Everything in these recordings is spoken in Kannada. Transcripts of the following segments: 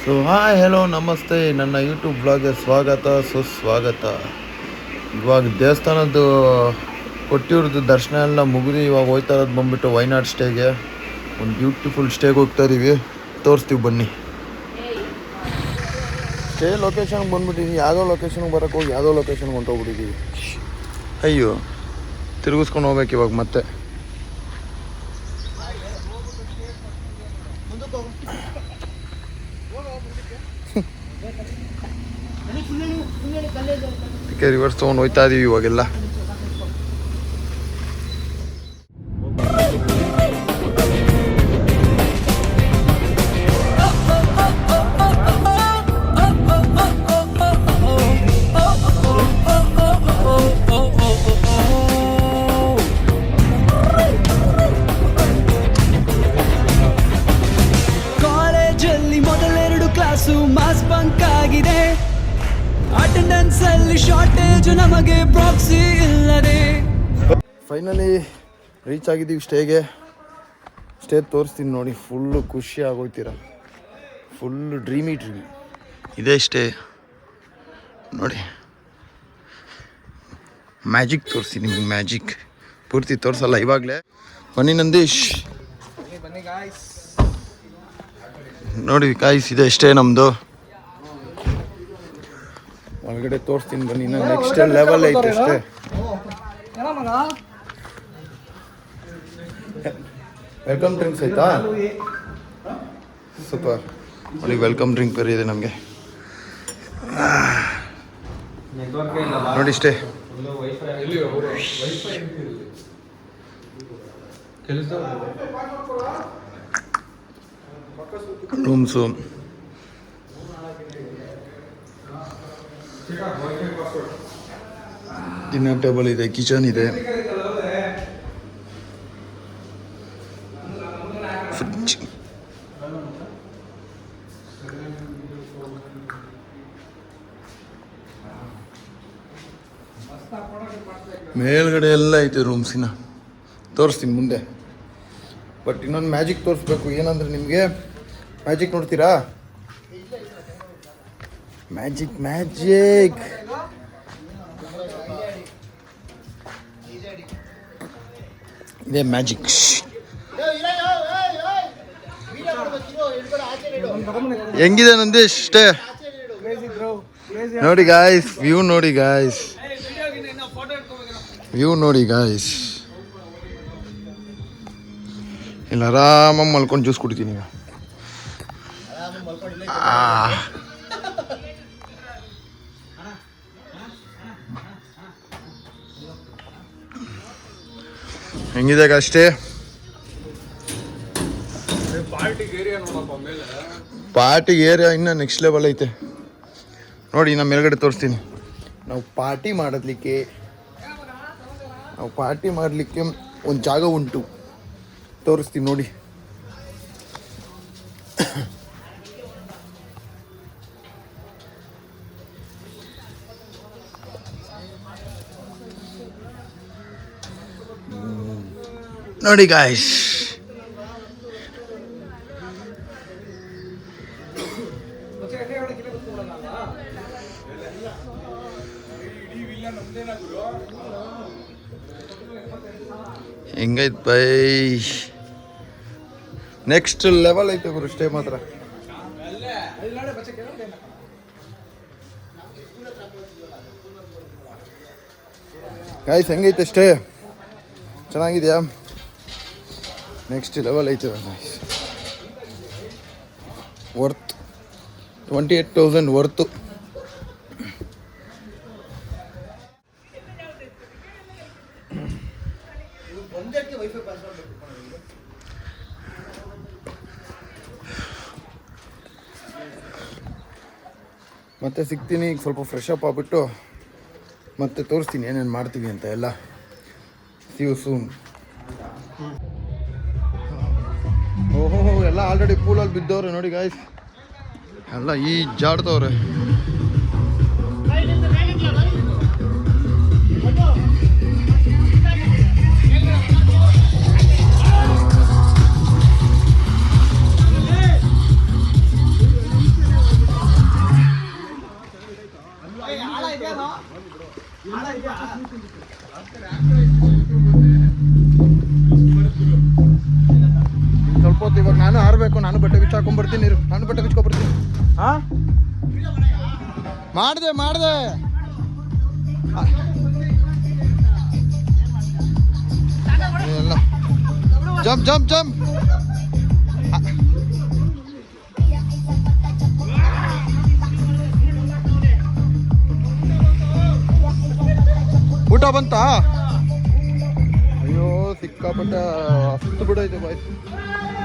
ಸೊ ಹಾಯ್ ಹೆಲೋ ನಮಸ್ತೆ, ನನ್ನ ಯೂಟ್ಯೂಬ್ ಬ್ಲಾಗ್ಗೆ ಸ್ವಾಗತ ಸುಸ್ವಾಗತ. ಇವಾಗ ದೇವಸ್ಥಾನದ್ದು ಕೊಟ್ಟಿರೋದು ದರ್ಶನ ಎಲ್ಲ ಮುಗಿದು ಇವಾಗ ಹೋಯ್ತಾ ಇರೋದು ಬಂದುಬಿಟ್ಟು ವೈನಾಡ್ ಸ್ಟೇಗೆ. ಒಂದು ಬ್ಯೂಟಿಫುಲ್ ಸ್ಟೇಗೆ ಹೋಗ್ತಾ ಇದ್ದೀವಿ, ತೋರಿಸ್ತೀವಿ ಬನ್ನಿ. ಸ್ಟೇ ಲೊಕೇಶನ್ಗೆ ಬಂದುಬಿಟ್ಟಿದ್ದೀವಿ. ಯಾವುದೋ ಲೊಕೇಶನ್ಗೆ ಬರೋಕ್ಕೆ ಹೋಗಿ ಯಾವುದೋ ಲೊಕೇಶನ್ಗೆ ಹೊಂಟೋಗ್ಬಿಟ್ಟಿದ್ದೀವಿ. ಅಯ್ಯೋ, ತಿರುಗಿಸ್ಕೊಂಡು ಹೋಗ್ಬೇಕು ಇವಾಗ ಮತ್ತೆ. ಅದಕ್ಕೆ ರಿವರ್ಸ್ ತೊಗೊಂಡು ಹೋಗ್ತಾ ಇದೀವಿ ಇವಾಗೆಲ್ಲ. ಕಾಲೇಜಲ್ಲಿ ಮೊದಲೆರಡು ಕ್ಲಾಸು ಮಾಸ್ ಬಂಕ್ ಆಗಿದೆ. ಅಟೆಂಡೆನ್ಸ್ ಅಲ್ಲಿ ಶಾರ್ಟೇಜ್, ನಮಗೆ ಪ್ರಾಕ್ಸಿ ಇಲ್ಲದೆ. ಫೈನಲಿ ರೀಚ್ ಆಗಿದ್ದೀವಿ ಸ್ಟೇಗೆ. ಸ್ಟೇ ತೋರಿಸ್ತೀನಿ ನೋಡಿ. ಫುಲ್ಲು ಖುಷಿ ಆಗೋಯ್ತೀರ. ಫುಲ್ಲು ಡ್ರೀಮಿ ಇದೇ ಸ್ಟೇ ನೋಡಿ. ಮ್ಯಾಜಿಕ್ ತೋರಿಸ್ತೀನಿ ನಿಮಗೆ. ಮ್ಯಾಜಿಕ್ ಪೂರ್ತಿ ತೋರಿಸಲ್ಲ ಇವಾಗಲೇ. ಬನ್ನಿ ನಂದೀಶ್, ನೋಡಿ ಗಾಯ್ಸ್, ಇದೆ ಸ್ಟೇ ನಮ್ಮದು. ಒಳಗಡೆ ತೋರಿಸ್ತೀನಿ ಬನ್ನಿ. ನಾನು ನೆಕ್ಸ್ಟ್ ಲೆವೆಲ್ ಐತೆ ಅಷ್ಟೇ. ವೆಲ್ಕಮ್ ಡ್ರಿಂಕ್ಸ್ ಆಯ್ತಾ? ಸೂಪರ್. ನೋಡಿ ವೆಲ್ಕಮ್ ಡ್ರಿಂಕ್ ಬೇರೆ ಇದೆ ನಮಗೆ. ನೋಡಿ ಸ್ಟೇ. ರೂಮ್ಸು, ಡಿನ್ನರ್ ಟೇಬಲ್ ಇದೆ, ಕಿಚನ್ ಇದೆ, ಫ್ರಿಡ್ಜ್. ಮೇಲ್ಗಡೆ ಎಲ್ಲ ಐತೆ ರೂಮ್ಸಿನ. ತೋರಿಸ್ತೀನಿ ಮುಂದೆ. ಬಟ್ ಇನ್ನೊಂದು ಮ್ಯಾಜಿಕ್ ತೋರಿಸ್ಬೇಕು. ಏನಂದ್ರೆ ನಿಮಗೆ ಮ್ಯಾಜಿಕ್ ನೋಡ್ತೀರಾ? ಮ್ಯಾಜಿಕ್ ಮ್ಯಾಜಿಕ್ ಇದೇ ಮ್ಯಾಜಿಕ್. ಹೆಂಗಿದೆ ನಂದೀಶ್ ಸ್ಟೇ? ನೋಡಿ ಗಾಯ್ಸ್, ವ್ಯೂ ನೋಡಿ ಗಾಯ್ಸ್, ವ್ಯೂ ನೋಡಿ ಗಾಯ್ಸ್. ಇಲ್ಲ ಆರಾಮಾಗಿ ಮಲ್ಕೊಂಡು ಜ್ಯೂಸ್ ಕುಡಿತೀನಿ. ಹೆಂಗಿದೆ ಅಷ್ಟೇ. ಪಾರ್ಟಿ ಏರಿಯಾ ಇನ್ನು ನೆಕ್ಸ್ಟ್ ಲೆವೆಲ್ ಐತೆ ನೋಡಿ. ನಮ್ಮ ಮೇಲ್ಗಡೆ ತೋರಿಸ್ತೀನಿ. ನಾವು ಪಾರ್ಟಿ ಮಾಡಲಿಕ್ಕೆ ಒಂದು ಜಾಗ ಉಂಟು, ತೋರಿಸ್ತೀನಿ ನೋಡಿ. ನೋಡಿ ಗಾಯ್ಸ್, ಹೆಂಗೈತೆ ಬೈ? ನೆಕ್ಸ್ಟ್ ಲೆವೆಲ್ ಐತೆ ಗುರು ಸ್ಟೇ ಮಾತ್ರ. ಗಾಯ್ಸ್ ಹೆಂಗೈತೆ ಸ್ಟೇ? ಚೆನ್ನಾಗಿದೆಯಾ? ನೆಕ್ಸ್ಟ್ ಲೆವೆಲ್ ಐತೆ ಗಾಯ್ಸ್. ವರ್ತ್ 28,000 ವರ್ತು. ಮತ್ತೆ ಸಿಗ್ತೀನಿ. ಈಗ ಸ್ವಲ್ಪ ಫ್ರೆಶ್ ಅಪ್ ಆಗಿಬಿಟ್ಟು ಮತ್ತೆ ತೋರಿಸ್ತೀನಿ ಏನೇನು ಮಾಡ್ತೀವಿ ಅಂತ ಎಲ್ಲ. See you soon. ಓಹೋ, ಎಲ್ಲ ಆಲ್ರೆಡಿ ಪೂಲಲ್ಲಿ ಬಿದ್ದವ್ರೆ ನೋಡಿ ಗಾಯ್ಸ್. ಎಲ್ಲ ಈ ಜಾಡ್ತವ್ರೆ. ಸ್ವಲ್ಪ ಹೊತ್ತು ಇವಾಗ ನಾನು ಆರಬೇಕು. ನಾನು ಬಟ್ಟೆ ಬಿಚ್ಚಾಕೊಂಡ್ಬರ್ತೀನಿ. ನಾನು ಬಟ್ಟೆ ಬಿಚ್ಕೊಬರ್ತೀನಿ. ಹಾಂ ಮಾಡಿದೆ ಎಲ್ಲ ಜಂಪ್ ಊಟ ಬಂತಾ? ಅಯ್ಯೋ ಸಿಕ್ಕಾಪಟ್ಟೆ ಅಷ್ಟು ಬಿಡೈತೆ ಬಾಯ್.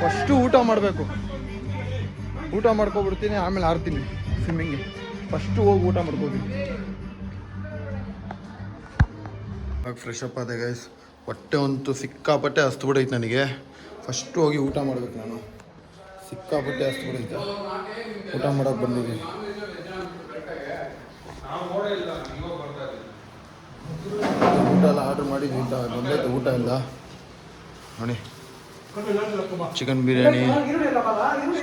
ಫಸ್ಟು ಊಟ ಮಾಡಬೇಕು. ಊಟ ಮಾಡ್ಕೊಬಿಡ್ತೀನಿ, ಆಮೇಲೆ ಆಡ್ತೀನಿ ಸ್ವಿಮ್ಮಿಂಗ್ಗೆ. ಫಸ್ಟು ಹೋಗಿ ಊಟ ಮಾಡ್ಕೋತೀನಿ. ಇವಾಗ ಫ್ರೆಶ್ ಅಪ್ ಆದ ಗೈಸ್. ಹೊಟ್ಟೆ ಅಂತೂ ಸಿಕ್ಕಾಪಟ್ಟೆ ಹಸ್ತು ಬಿಡೈತೆ ನನಗೆ. ಫಸ್ಟು ಹೋಗಿ ಊಟ ಮಾಡ್ಬೇಕು ನಾನು. ಸಿಕ್ಕಾಪಟ್ಟೆ ಹಸ್ತು ಬಿಡೈತೆ. ಊಟ ಮಾಡೋಕೆ ಬಂದಿದ್ದೀನಿ. ಊಟ ಎಲ್ಲ ಆರ್ಡ್ರ್ ಮಾಡಿದ್ವಿ. ಬಂದೈತೆ ಊಟ ಎಲ್ಲ ನೋಡಿ. Chicken biryani,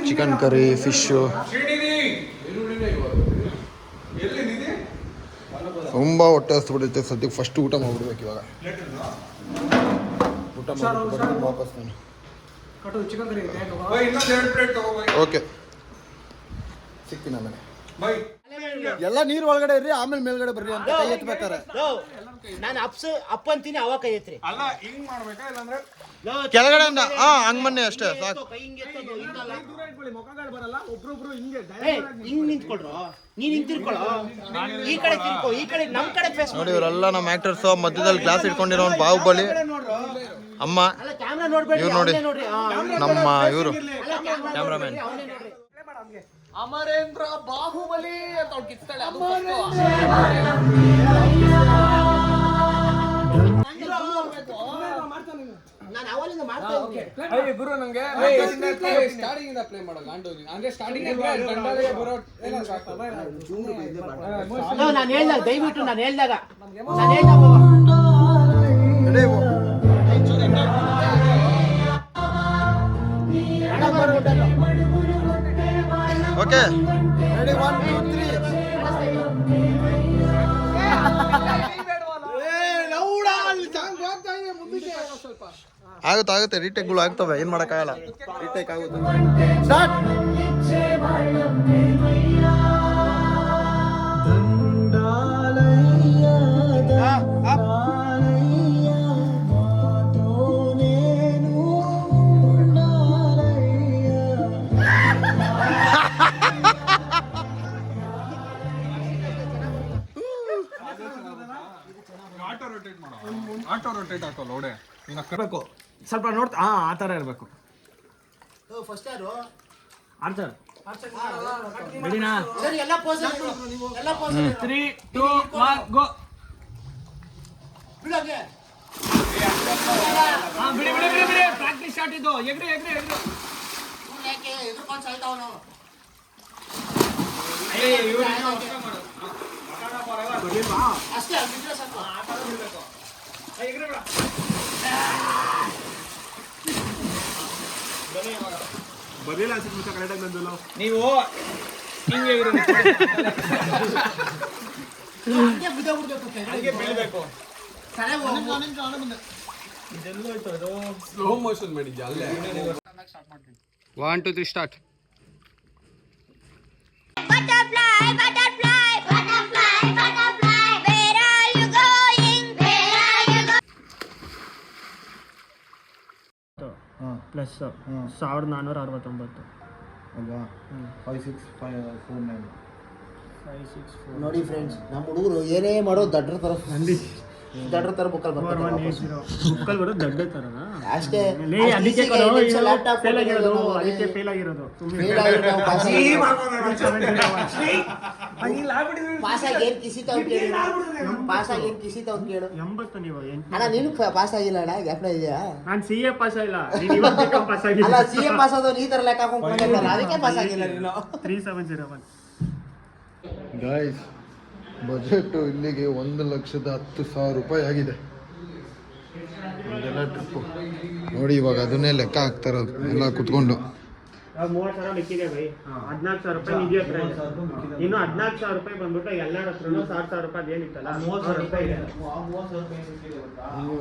chicken curry, fish, ತುಂಬ ಹೊಟ್ಟೆ ಹಸ್ಬಿಡುತ್ತೆ ಸದ್ಯಕ್ಕೆ. ಫಸ್ಟ್ ಊಟ ಮಾಡ್ಬಿಡ್ಬೇಕು ಇವಾಗ. ಊಟ ಮಾಡಿ ವಾಪಸ್ ನಾನು. ಓಕೆ, ಸಿಗ್ತೀನಿ ಆಮೇಲೆ. ಎಲ್ಲ ನೀರು ಒಳಗಡೆ ಇರ್ರಿ, ಆಮೇಲೆ ಮೇಲ್ಗಡೆ ಬರ್ರಿ ಅಂತ ಕೈ ಎತ್ಬೇಕಾರೆ. ನಾನು ಅಪ್ಪ ಅಂತೀನಿ, ಅವಾಗ ಕೈ ಎತ್ರಿ. ಅಲ್ಲ ಹಿಂಗ್ ಮಾಡ್ಬೇಕಾ ಇಲ್ಲಾಂದ್ರೆ ಕೆಳಗಡೆಯಿಂದ ಹಿಂಗ್ ಬನ್ನಿ ಅಷ್ಟೇ ಸಾಕು. ಹಿಂಗ್ ನಿಂತ್ಕೊಳ್ರು, ನೀನ್ ಹಿಂಗ್ ತಿರ್ಕೊಳ್ಳೋ, ಈ ಕಡೆ ತಿರ್ಕೋ, ಈ ಕಡೆ ನಮ್ ಕಡೆ ಫೇಸ್ ನೋಡಿ. ಇವರೆಲ್ಲ ನಮ್ಮ ಆಕ್ಟರ್ಸ್. ಮಧ್ಯದಲ್ಲಿ ಗ್ಲಾಸ್ ಇಟ್ಕೊಂಡಿರೋ ಬಾಹುಬಲಿ ಅಮ್ಮ. ಕ್ಯಾಮ್ರಾ ನೋಡ್ಬೇಡಿ, ಇವ್ರು ನೋಡಿ ನೋಡ್ರಿ. ನಮ್ಮ ಇವರು ಕ್ಯಾಮ್ರಾಮನ್. ಅಮರೇಂದ್ರ ಬಾಹುಬಲಿ ಅಂತ ಅವ್ಳು ಕಿತ್ತಾಳೆ. ನಾನು ಅವಲಿಂದ ಮಾಡ್ತಾ ಅಯ್ಯ ಗುರು ನಂಗೆ ಸ್ಟಾರ್ಟಿಂಗ್ ಇಂದ ಪ್ಲೇ ಮಾಡಲ್ಲ. ಅಂದ್ರೆ ಸ್ಟಾರ್ಟಿಂಗ್ ನಾನು ಹೇಳ್ದಾಗ ದಯವಿಟ್ಟು ನಾನು ಹೇಳ್ದಾಗ ಓಕೆ ಆಗುತ್ತೆ. ರೀಟೇಕ್ಗಳು ಆಗ್ತವೆ, ಏನು ಮಾಡೋಕ್ಕಾಗಲ್ಲ. ರೀಟೇಕ್ ಆಗುತ್ತೆ. ಸ್ಟಾರ್ಟ್. ಆಟೋ ರೊಟೇಟ್ ಹಾಕೋಲ್ಲ ಓಡೆ. ನೀನು ಕರಬೇಕು ಸ್ವಲ್ಪ ನೋಡ್ತಾ ಆ ಥರ ಇರಬೇಕು. ಫಸ್ಟ್ ಯಾರು ಆಡ್ತಾರೆ ರೆಡಿನಾ? ಸರಿ, ಎಲ್ಲ ಪೋಸ್ ಎಲ್ಲ ಪೋಸ್ 3, 2, 1 ಗೋ. ಬಿಡೋಗೆ ಬಿಡಿ ಪ್ರಾಕ್ಟೀಸ್ ಸ್ಟಾರ್ಟ್ ಇದು. ಎಗ್ರಿ ಯಾಕೆ ಎದುರ್ಕೊಂಡು ಸಾಯ್ತಾವ ನಾವು. ಅಷ್ಟೇ ಬಿಟ್ರೆ ಸಾಕು. ಬರಲಿಲ್ಲ ಅನ್ಸುತ್ತೆ ಕರೆಕ್ಟಾಗಿ ಬಂದಿಲ್ಲ. ನೀವು ಹಿಂಗೆ ಹಂಗೆ ಬಿದ್ದೋಗ್ಬಿಡ್ಬೇಕು, ಹಂಗೆ ಬೀಳ್ಬೇಕು. ಸ್ಲೋ ಮೋಷನ್ ಮಾಡಿದ್ಯಾ ಅಲ್ಲೇ? 1 2 3 start. Butterfly, butterfly, butterfly, butterfly, where are you going? Where are you going? Plus 1469 ಅಲ್ವಾ? 56549. ನೋಡಿ ಫ್ರೆಂಡ್ಸ್, ನಮ್ಮ ಹುಡುಗರು ಏನೇ ಮಾಡೋ ದಡ್ರ ತರ ಬುಕ್ಕಲ್ಲಿ ಬರ್ತಾರೆ. ಬುಕ್ಕಲ್ಲಿ ಬರೋದು ದೊಡ್ಡ ಥರನಾ? ಅಷ್ಟೇ. ಅದಕ್ಕೆ ಲ್ಯಾಪ್ಟಾಪ್ ಫೇಲ್ ಆಗಿರೋದು. ಅದಕ್ಕೆ ಫೇಲ್ ಆಗಿರೋದು. ಪಾಸಾಗಿ ಏನ್ ಕಿಸಿತಾವ್ ಕೇಳು. 80 ನೀವು ಅಣ್ಣ, ನೀನು ಪಾಸ್ ಆಗಿಲ್ಲ ಅಣ್ಣ, ಗ್ಯಾಪ್ನ ಇದೆಯಾ? ನಾನು CA ಪಾಸ್ ಆಗಿಲ್ಲ. ಪಾಸ್ ಆಗಿಲ್ಲ. ಅಲ್ಲ, CA ಪಾಸ್ ಆದವ್ರು ಈ ತರ ಲೆಕ್ಕ ಹಾಕೊಂಡ್ಕೊಂಡಿರ್ತಾರೆ, ಅದಕ್ಕೆ ಪಾಸ್ ಆಗಿಲ್ಲ ನೀನು. 3701. ಗಾಯ್ಸ್, ಬಜೆಟು ಇಲ್ಲಿಗೆ 1,10,000 ರೂಪಾಯಿ ಆಗಿದೆ. ಇದೆಲ್ಲ ಟ್ರಿಪ್ಪು ನೋಡಿ. ಇವಾಗ ಅದನ್ನೇ ಲೆಕ್ಕ ಹಾಕ್ತಾರೋದು ಎಲ್ಲ ಕುತ್ಕೊಂಡು. 30,000 ಮಿಕ್ಕಿದೆ ಬೈ. 14,000 ರೂಪಾಯಿ ನಿಧಿ ಹತ್ರ ಇದೆ. ಇನ್ನು 14,000 ರೂಪಾಯಿ ಬಂದ್ಬಿಟ್ಟು ಎಲ್ಲರ ಹತ್ರನೂ 60,000 ರೂಪಾಯಿ ಅದೇನಿತ್ತಲ್ಲ 30,000 ರೂಪಾಯಿ ಇದೆ. ಅಯ್ಯೋ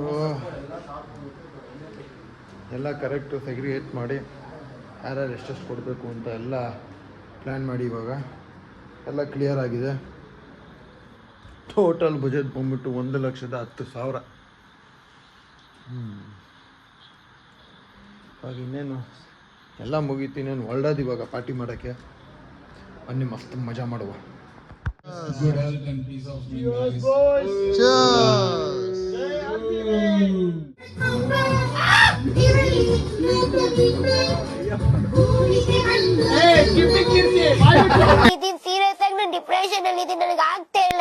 ಎಲ್ಲ ಕರೆಕ್ಟು ಸೆಗ್ರಿಗೇಟ್ ಮಾಡಿ ಯಾರ್ಯಾರು ಎಷ್ಟೆಷ್ಟು ಕೊಡಬೇಕು ಅಂತ ಎಲ್ಲ ಪ್ಲ್ಯಾನ್ ಮಾಡಿ ಇವಾಗ ಎಲ್ಲ ಕ್ಲಿಯರ್ ಆಗಿದೆ. ಟೋಟಲ್ ಬಜೆಟ್ ಬಂದ್ಬಿಟ್ಟು 1,10,000. ಇವಾಗ ಇನ್ನೇನು ಎಲ್ಲ ಮುಗೀತು, ಇನ್ನೇನು ಹೊರಡೋದು ಇವಾಗ ಪಾರ್ಟಿ ಮಾಡೋಕ್ಕೆ. ಬನ್ನಿ ಮಸ್ತ್ ಮಜಾ ಮಾಡುವ. ಇದೀನಿ ಸೀರಿಯಸ್ ಆಗಿ ನಾನು ಡಿಪ್ರೆಷನ್ ಅಲ್ಲಿ ಇದೀನಿ, ನನಗೆ ಆಗ್ತಾ ಇಲ್ಲ.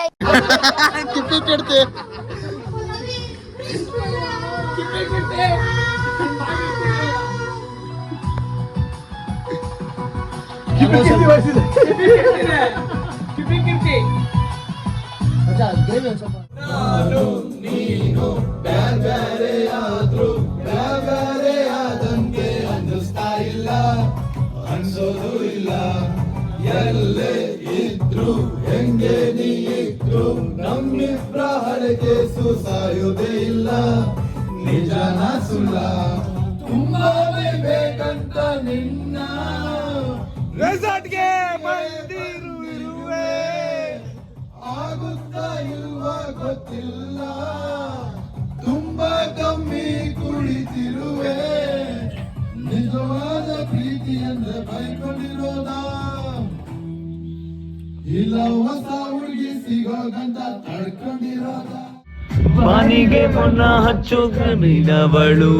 ಕಿಪ್ಪಿ ಕೆಡ್ತೆ. ಸಾಯೋದೇ ಇಲ್ಲ ನಿಜನ ಸುಳ್ಳ ತುಂಬಾ ಬೇಕಂತ ನಿನ್ನ ರೆಸಾರ್ಟ್ಗೆ ಬಂದಿರುವೆ ಆಗುತ್ತಾ ಇಲ್ವಾ ಗೊತ್ತಿಲ್ಲ ತುಂಬಾ ಕಮ್ಮಿ ಕುಳಿತಿರುವೆ ನಿಜವಾದ ಪ್ರೀತಿ ಅಂದ್ರೆ ಬೈಕೊಂಡಿರೋದ ಇಲ್ಲ ಹೊಸ ಹುಡುಗಿ ಸಿಗೋಗಂತ ತಡ್ಕೊಂಡಿರೋದ ಬಾನಿಗೆ ಬಣ್ಣ ಹಚ್ಚೋ ಕಣ್ಣಿನವಳು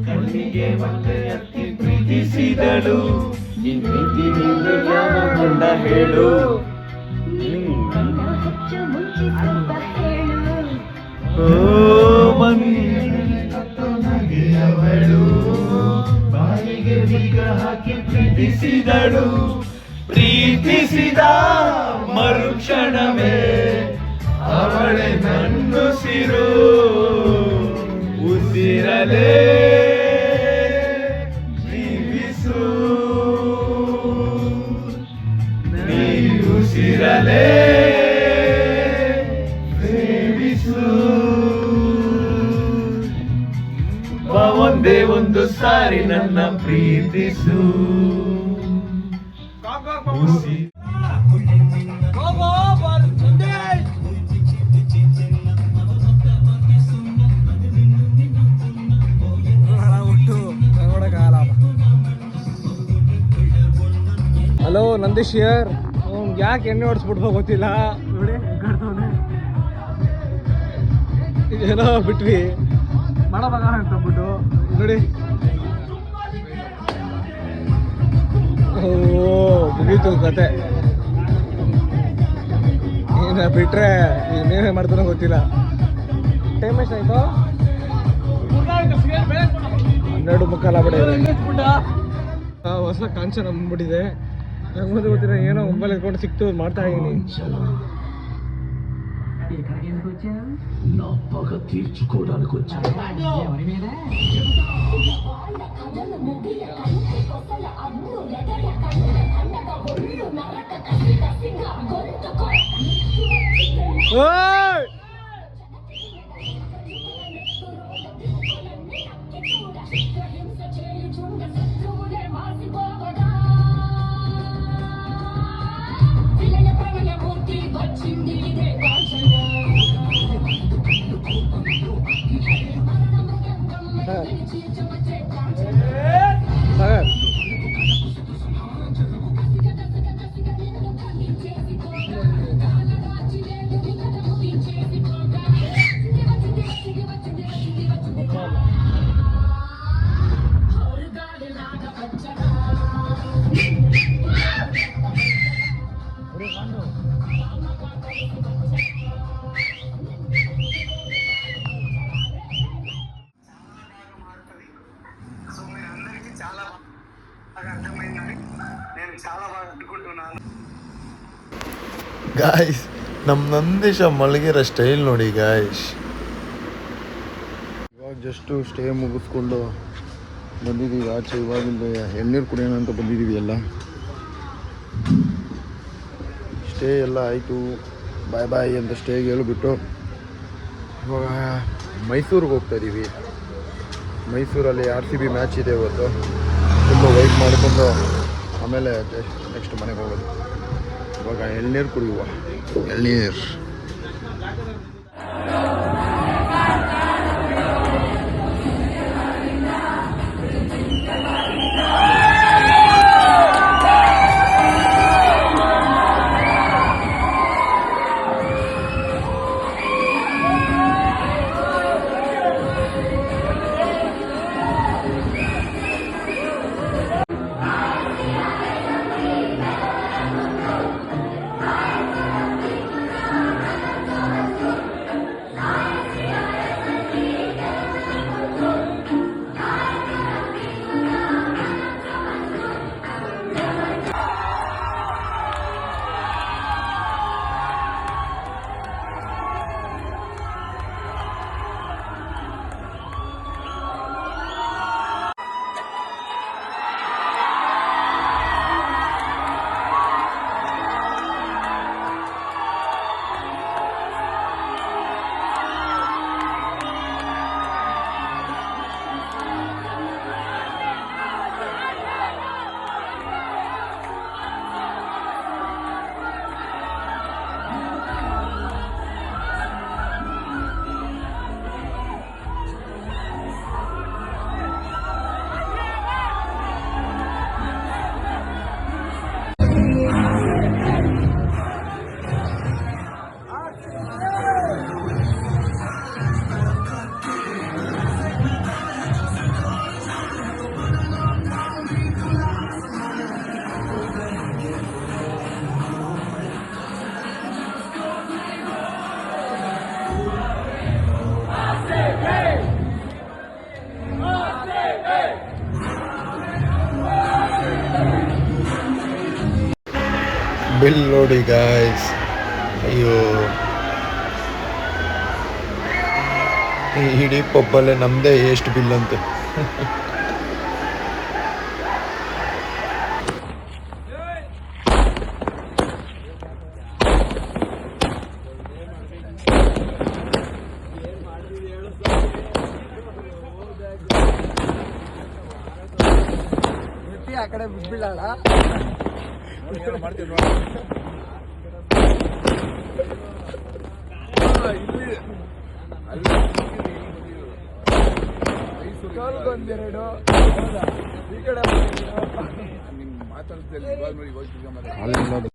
ಕಣ್ಣಿಗೆ ಮತ್ತೆ ಅಕ್ಕಿ ಪ್ರೀತಿಸಿದಳು ಈ ಪ್ರೀತಿ ಗಂಡ ಹೇಳು ಓ ನಗೆಯವಳು ಬಾನಿಗೆ ಬೀಗ ಹಾಕಿ ಪ್ರೀತಿಸಿದಳು ಪ್ರೀತಿಸಿದ ಮರುಕ್ಷಣವೇ ಅವಳೆ ನನ್ನುಸಿರು ಉಸಿರಲೇ ಜೀವಿಸು ನೀ ಉಸಿರಲೇ ಸೇವಿಸು ಒಂದೇ ಒಂದು ಸಾರಿ ನನ್ನ ಪ್ರೀತಿಸು ಹಲೋ ನಂದೀಶ್ ಹಿಯರ್. ಯಾಕೆ ಎಣ್ಣೆ ಹೊಡ್ಸ್ಬಿಟ್ಬೋ ಗೊತ್ತಿಲ್ಲ, ನೋಡಿ ಹೆಂಗಾಡ್ತವನೆ. ಏನೋ ಬಿಟ್ವಿ ಮಾಡಬಾಗ ಅಂತಂದ್ಬಿಟ್ಟು ನೋಡಿ. ಓ ಮುಗೀತು ಕತೆ. ಏನ ಬಿಟ್ರೆ ಇನ್ನೇನೇ ಮಾಡ್ತಾನೋ ಗೊತ್ತಿಲ್ಲ. ಟೈಮ್ ಎಷ್ಟಾಯ್ತು? 12:15 ಆಗ್ಬಿಟ್ಟಿದೆ. ಹೊಸ ಕಾಂಚನ ಬಂದ್ಬಿಟ್ಟಿದೆ. ನಂಗೊಂದು ಗೊತ್ತಿಲ್ಲ, ಏನೋ ಮೊಬೈಲ್ ಇಟ್ಕೊಂಡು ಸಿಕ್ತು ಮಾಡ್ತಾ ಇದ್ದೀನಿ. ಗಾಯ್ಸ್ ನಮ್ಮ ನಂದೀಶ ಮಲಗಿರೋ ಸ್ಟೈಲ್ ನೋಡಿ ಗಾಯ್ಸ್. ಇವಾಗ ಜಸ್ಟು ಸ್ಟೇ ಮುಗಿಸ್ಕೊಂಡು ಬಂದಿದ್ದೀವಿ ಆಚೆ. ಇವಾಗಿಂದ ಎಳ್ನೀರು ಕುಡಿಯೋಣ ಅಂತ ಬಂದಿದ್ದೀವಿ ಎಲ್ಲ. ಸ್ಟೇ ಎಲ್ಲ ಆಯಿತು, ಬಾಯ್ ಬಾಯ್ ಅಂತ ಸ್ಟೇಗೆ ಹೇಳಿಬಿಟ್ಟು ಇವಾಗ ಮೈಸೂರಿಗೆ ಹೋಗ್ತಾಯಿದ್ದೀವಿ. ಮೈಸೂರಲ್ಲಿ RCB ಮ್ಯಾಚ್ ಇದೆ ಇವತ್ತು. ತುಂಬ ವೆಯ್ಟ್ ಮಾಡಿಕೊಂಡು ಆಮೇಲೆ ನೆಕ್ಸ್ಟ್ ಮನೆಗೆ ಹೋಗೋದು. ಇವಾಗ ಎಳ್ನೀರು ಕುಡಿಯುವ. ಎಳ್ನೀರು ಬಿಲ್ ನೋಡಿ ಗಾಯ್ಸ್. ಅಯ್ಯೋ, ಈ ಇಡೀ ಪಬ್ಬಲ್ಲೇ ನಮ್ಮದೇ ಎಷ್ಟು ಬಿಲ್ ಅಂತೆ. ಆ ಕಡೆ ಬಿಡ್ಬಿಡಲ್ಲ. ಒಂದೆರಡು ಈ ಕಡೆ ಮಾತಾಡ್ತೇನೆ.